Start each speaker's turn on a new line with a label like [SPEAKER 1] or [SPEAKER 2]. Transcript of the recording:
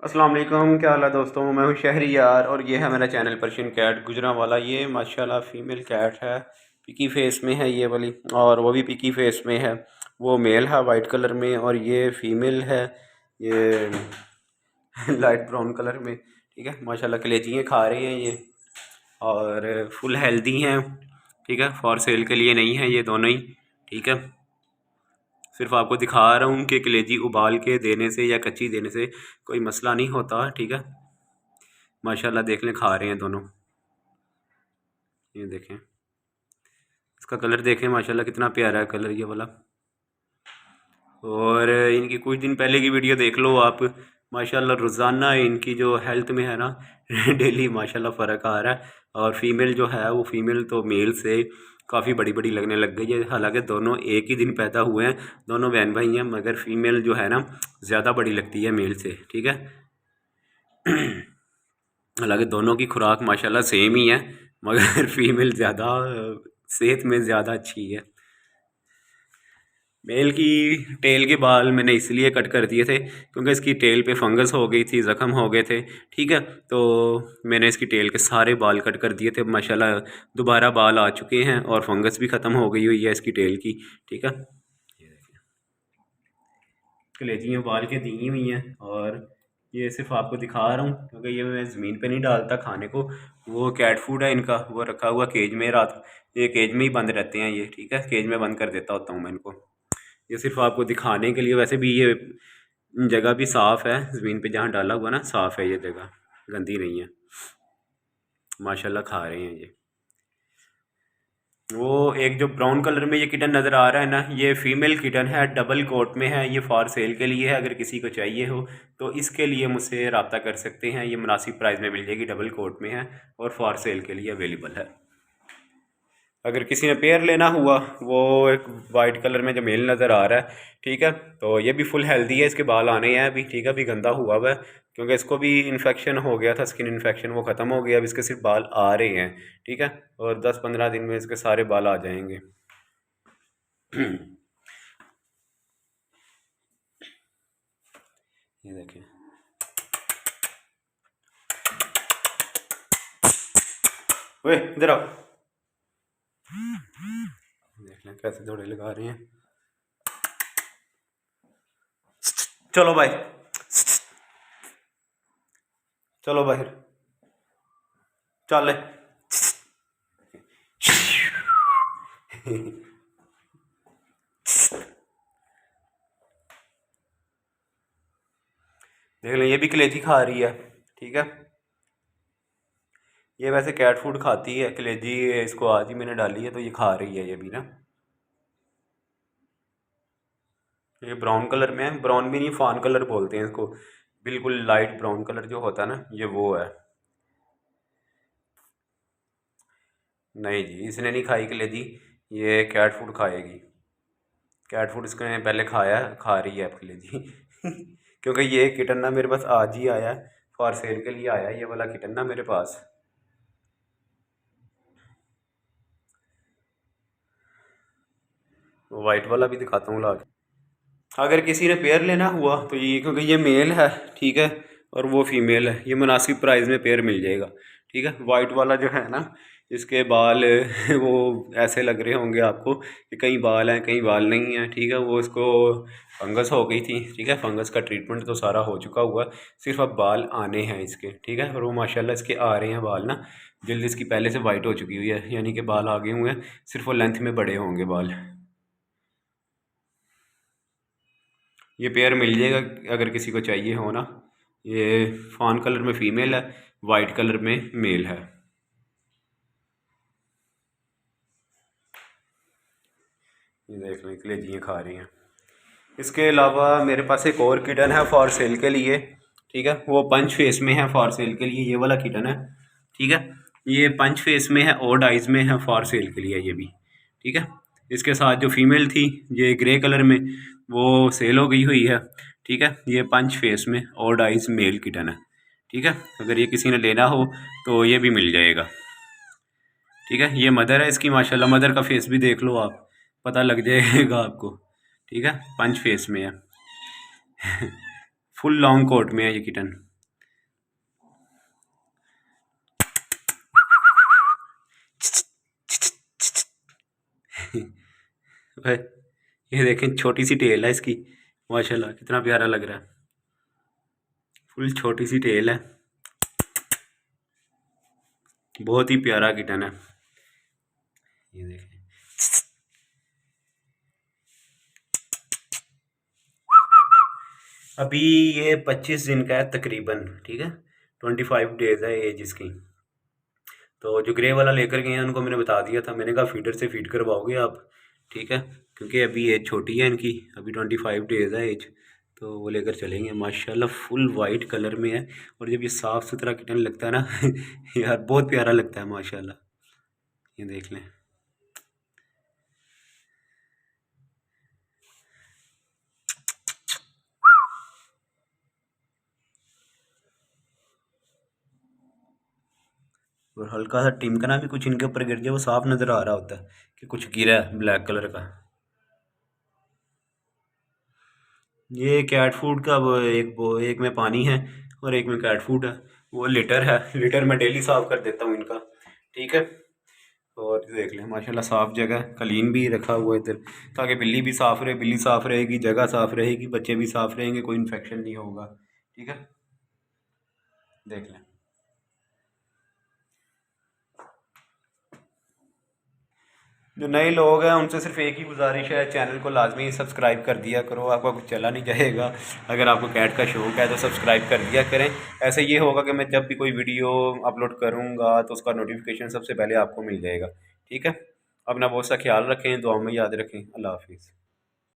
[SPEAKER 1] अस्सलाम वालेकुम, क्या हाल है दोस्तों। मैं हूं शहरियार और ये है मेरा चैनल पर्शियन कैट गुजरांवाला। ये माशाल्लाह फ़ीमेल कैट है, पिकी फेस में है ये वाली, और वो भी पिकी फेस में है। वो मेल है वाइट कलर में और ये फ़ीमेल है, ये लाइट ब्राउन कलर में। ठीक है, माशाल्लाह कलेजियाँ खा रही हैं ये और फुल हेल्दी हैं। ठीक है, फॉर सेल के लिए नहीं है ये दोनों ही। ठीक है, सिर्फ आपको दिखा रहा हूँ कि कलेजी उबाल के देने से या कच्ची देने से कोई मसला नहीं होता। ठीक है, माशाल्लाह देख लें खा रहे हैं दोनों। ये देखें, इसका कलर देखें माशाल्लाह कितना प्यारा है कलर ये वाला। और इनकी कुछ दिन पहले की वीडियो देख लो आप, माशाल्लाह रोज़ाना इनकी जो हेल्थ में है ना डेली माशाल्लाह फ़र्क आ रहा है। और फीमेल जो है वो फीमेल तो मेल से काफ़ी बड़ी बड़ी लगने लग गई है। हालांकि दोनों एक ही दिन पैदा हुए हैं, दोनों बहन भाई हैं, मगर फीमेल जो है ना ज़्यादा बड़ी लगती है मेल से। ठीक है, हालांकि दोनों की खुराक माशाल्लाह सेम ही है, मगर फीमेल ज़्यादा सेहत में ज़्यादा अच्छी है। मेल की टेल के बाल मैंने इसलिए कट कर दिए थे क्योंकि इसकी टेल पे फंगस हो गई थी, ज़ख़म हो गए थे। ठीक है, तो मैंने इसकी टेल के सारे बाल कट कर दिए थे। माशाल्लाह दोबारा बाल आ चुके हैं और फंगस भी ख़त्म हो गई हुई है इसकी टेल की। ठीक है, ये देखिए कलेजियाँ बाल के दी हुई हैं और ये सिर्फ आपको दिखा रहा हूँ क्योंकि ये मैं ज़मीन पे नहीं डालता खाने को। वो कैट फूड है इनका, वो रखा हुआ केज में। रात ये केज में ही बंद रहते हैं ये। ठीक है, केज में बंद कर देता होता हूँ मैं इनको। ये सिर्फ आपको दिखाने के लिए। वैसे भी ये जगह भी साफ़ है, ज़मीन पे जहाँ डाला हुआ ना साफ़ है, ये जगह गंदी नहीं है। माशाल्लाह खा रहे हैं ये। वो एक जो ब्राउन कलर में ये किटन नज़र आ रहा है ना, ये फ़ीमेल किटन है, डबल कोट में है। ये फॉर सेल के लिए है, अगर किसी को चाहिए हो तो इसके लिए मुझसे रब्ता कर सकते हैं। ये मुनासिब प्राइस में मिल जाएगी, डबल कोट में है और फॉर सेल के लिए अवेलेबल है। अगर किसी ने पेयर लेना हुआ, वो एक वाइट कलर में जो मेल नज़र आ रहा है, ठीक है, तो ये भी फुल हेल्दी है। इसके बाल आने हैं अभी। ठीक है, अभी गंदा हुआ हुआ है क्योंकि इसको भी इन्फेक्शन हो गया था, स्किन इन्फेक्शन, वो ख़त्म हो गया। अब इसके सिर्फ बाल आ रहे हैं। ठीक है, और 10-15 दिन में इसके सारे बाल आ जाएंगे। ये देखिए, वे इधर आओ, देख लें कैसे दौड़े लगा रहे हैं। चलो भाई, चलो बाहर, चल देख लें, ये भी कलेजी खा रही है। ठीक है, ये वैसे कैट फूड खाती है कलेजी। इसको आज ही मैंने डाली है तो ये खा रही है ये भी ना। ये ब्राउन कलर में है, ब्राउन भी नहीं, फान कलर बोलते हैं इसको। बिल्कुल लाइट ब्राउन कलर जो होता है ना, ये वो है। नहीं जी, इसने नहीं खाई कलेजी, ये कैट फूड खाएगी। कैट फूड इसने पहले खाया है, खा रही है अब कलेजी। क्योंकि ये किटन ना मेरे पास आज ही आया है, फॉर सेल के लिए आया है ये वाला किटन ना मेरे पास। वाइट वाला भी दिखाता हूँ ला के। अगर किसी ने पेयर लेना हुआ तो ये, क्योंकि ये मेल है, ठीक है, और वो फीमेल है, ये मुनासिब प्राइस में पेयर मिल जाएगा। ठीक है, वाइट वाला जो है ना, इसके बाल वो ऐसे लग रहे होंगे आपको कि कई बाल हैं कई बाल नहीं हैं। ठीक है, वो इसको फंगस हो गई थी। ठीक है, फंगस का ट्रीटमेंट तो सारा हो चुका हुआ, सिर्फ अब बाल आने हैं इसके। ठीक है, और वो माशाल्लाह इसके आ रहे हैं बाल ना। जल्दी इसकी पहले से वाइट हो चुकी हुई है, यानी कि बाल आ गए हुए हैं, सिर्फ वो लेंथ में बड़े होंगे बाल। ये पेयर मिल जाएगा अगर किसी को चाहिए हो ना। ये फान कलर में फ़ीमेल है, वाइट कलर में मेल है। ये देख लें कलेजियाँ खा रही हैं। इसके अलावा मेरे पास एक और किटन है फॉर सेल के लिए। ठीक है, वो पंच फेस में है फॉर सेल के लिए, ये वाला किटन है। ठीक है, ये पंच फेस में है, ओड आइज में है, फॉर सेल के लिए ये भी। ठीक है, इसके साथ जो फीमेल थी ये ग्रे कलर में, वो सेल हो गई हुई है। ठीक है, ये पंच फेस में ओड आइज मेल किटन है। ठीक है, अगर ये किसी ने लेना हो तो ये भी मिल जाएगा। ठीक है, ये मदर है इसकी, माशाल्लाह मदर का फेस भी देख लो आप, पता लग जाएगा आपको। ठीक है, पंच फेस में है। फुल लॉन्ग कोट में है ये किटन। भाई, ये देखें छोटी सी टेल है इसकी। माशाल्लाह कितना प्यारा लग रहा है। फुल छोटी सी टेल है। बहुत ही प्यारा किटन है। ये देखें। अभी ये 25 दिन का है तकरीबन, ठीक है। 25 डेज है एज इसकी। तो जो ग्रे वाला लेकर गए हैं उनको मैंने बता दिया था, मैंने कहा फीडर से फीड करवाओगे आप, ठीक है, क्योंकि अभी एज छोटी है इनकी, अभी 25 डेज है एज। तो वो लेकर चलेंगे। माशाल्लाह फुल वाइट कलर में है। और जब ये साफ़ सुथरा किटन लगता है ना यार बहुत प्यारा लगता है माशाल्लाह। ये देख लें। और हल्का सा टिमकना भी कुछ इनके ऊपर गिर जाए वो साफ नज़र आ रहा होता है कि कुछ गिरा है ब्लैक कलर का। ये कैट फूड का वो एक में पानी है और एक में कैट फूड है। वो लिटर है, लिटर मैं डेली साफ कर देता हूँ इनका, ठीक है। और देख लें माशाल्लाह साफ जगह, क्लीन भी रखा हुआ है इधर, ताकि बिल्ली भी साफ रहे, बिल्ली साफ रहेगी, जगह साफ रहेगी, बच्चे भी साफ रहेंगे, कोई इन्फेक्शन नहीं होगा, ठीक है। देख लें। जो नए लोग हैं उनसे सिर्फ एक ही गुजारिश है, चैनल को लाजमी सब्सक्राइब कर दिया करो, आपका कुछ चला नहीं जाएगा। अगर आपको कैट का शौक है तो सब्सक्राइब कर दिया करें। ऐसे ये होगा कि मैं जब भी कोई वीडियो अपलोड करूँगा तो उसका नोटिफिकेशन सबसे पहले आपको मिल जाएगा, ठीक है। अपना बहुत सा ख्याल रखें, दुआ में याद रखें। अल्लाह हाफिज़।